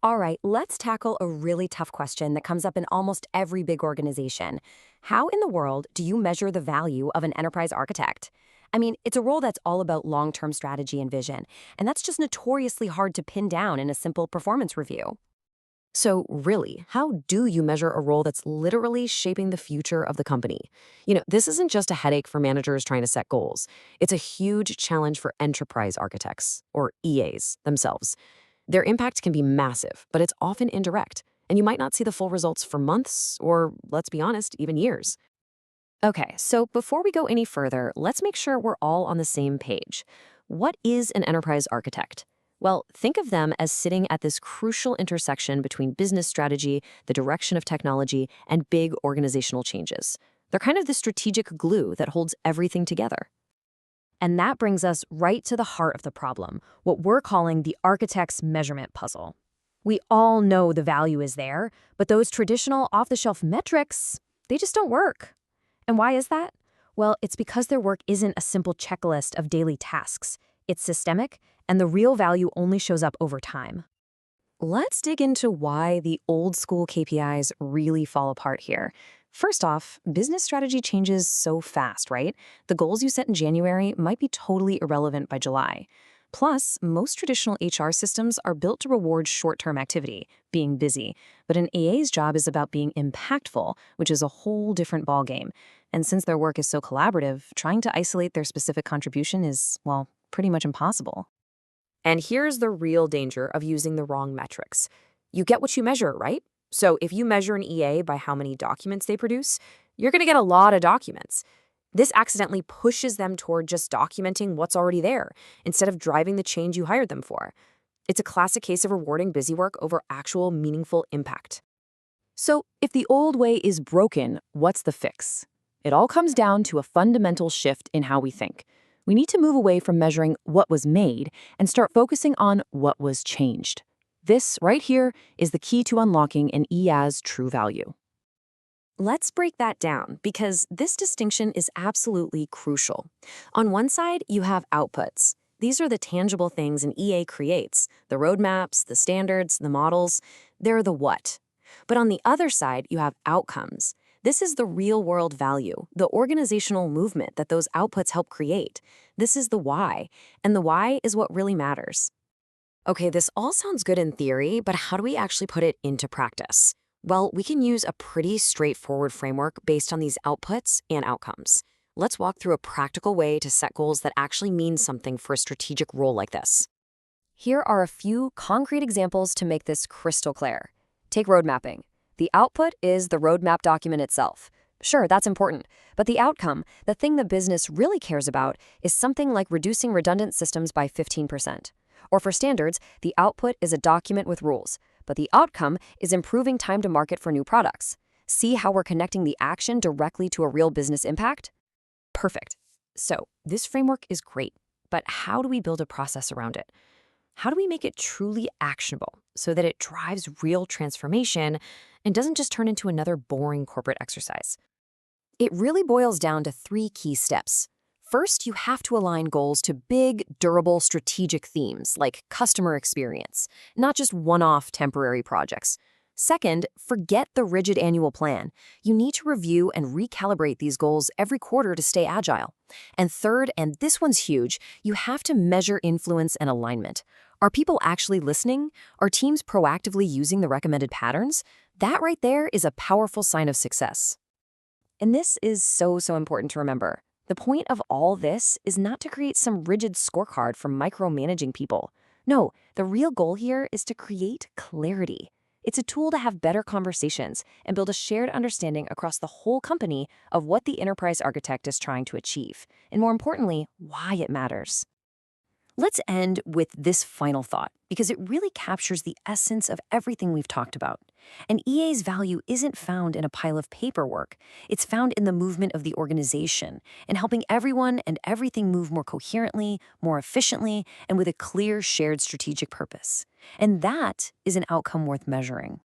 All right, let's tackle a really tough question that comes up in almost every big organization. How in the world do you measure the value of an enterprise architect? I mean, it's a role that's all about long-term strategy and vision, and that's just notoriously hard to pin down in a simple performance review. So, really, how do you measure a role that's literally shaping the future of the company? This isn't just a headache for managers trying to set goals. It's a huge challenge for enterprise architects, or EAs, themselves. Their impact can be massive, but it's often indirect, and you might not see the full results for months or, let's be honest, even years. Okay, so before we go any further, let's make sure we're all on the same page. What is an enterprise architect? Well, think of them as sitting at this crucial intersection between business strategy, the direction of technology, and big organizational changes. They're kind of the strategic glue that holds everything together. And that brings us right to the heart of the problem, what we're calling the architect's measurement puzzle. We all know the value is there, but those traditional off-the-shelf metrics, they just don't work. And why is that? Well, it's because their work isn't a simple checklist of daily tasks. It's systemic, and the real value only shows up over time. Let's dig into why the old school KPIs really fall apart here. First off, business strategy changes so fast, right? The goals you set in January might be totally irrelevant by July. Plus, most traditional HR systems are built to reward short-term activity, being busy, but an AA's job is about being impactful, which is a whole different ballgame. And since their work is so collaborative, trying to isolate their specific contribution is, well, pretty much impossible. And here's the real danger of using the wrong metrics. You get what you measure, right? So if you measure an EA by how many documents they produce, you're going to get a lot of documents. This accidentally pushes them toward just documenting what's already there instead of driving the change you hired them for. It's a classic case of rewarding busy work over actual meaningful impact. So if the old way is broken, what's the fix? It all comes down to a fundamental shift in how we think. We need to move away from measuring what was made and start focusing on what was changed. This right here is the key to unlocking an EA's true value. Let's break that down because this distinction is absolutely crucial. On one side, you have outputs. These are the tangible things an EA creates, the roadmaps, the standards, the models. They're the what. But on the other side, you have outcomes. This is the real-world value, the organizational movement that those outputs help create. This is the why, and the why is what really matters. Okay, this all sounds good in theory, but how do we actually put it into practice? Well, we can use a pretty straightforward framework based on these outputs and outcomes. Let's walk through a practical way to set goals that actually mean something for a strategic role like this. Here are a few concrete examples to make this crystal clear. Take road mapping. The output is the roadmap document itself. Sure, that's important, but the outcome, the thing the business really cares about, is something like reducing redundant systems by 15%. Or for standards, the output is a document with rules, but the outcome is improving time to market for new products. See how we're connecting the action directly to a real business impact? Perfect. So, this framework is great, but how do we build a process around it? How do we make it truly actionable so that it drives real transformation and doesn't just turn into another boring corporate exercise? It really boils down to three key steps. First, you have to align goals to big, durable, strategic themes like customer experience, not just one-off temporary projects. Second, forget the rigid annual plan. You need to review and recalibrate these goals every quarter to stay agile. And third, and this one's huge, you have to measure influence and alignment. Are people actually listening? Are teams proactively using the recommended patterns? That right there is a powerful sign of success. And this is so important to remember. The point of all this is not to create some rigid scorecard for micromanaging people. No, the real goal here is to create clarity. It's a tool to have better conversations and build a shared understanding across the whole company of what the enterprise architect is trying to achieve, and more importantly, why it matters. Let's end with this final thought, because it really captures the essence of everything we've talked about. An EA's value isn't found in a pile of paperwork. It's found in the movement of the organization and helping everyone and everything move more coherently, more efficiently, and with a clear shared strategic purpose. And that is an outcome worth measuring.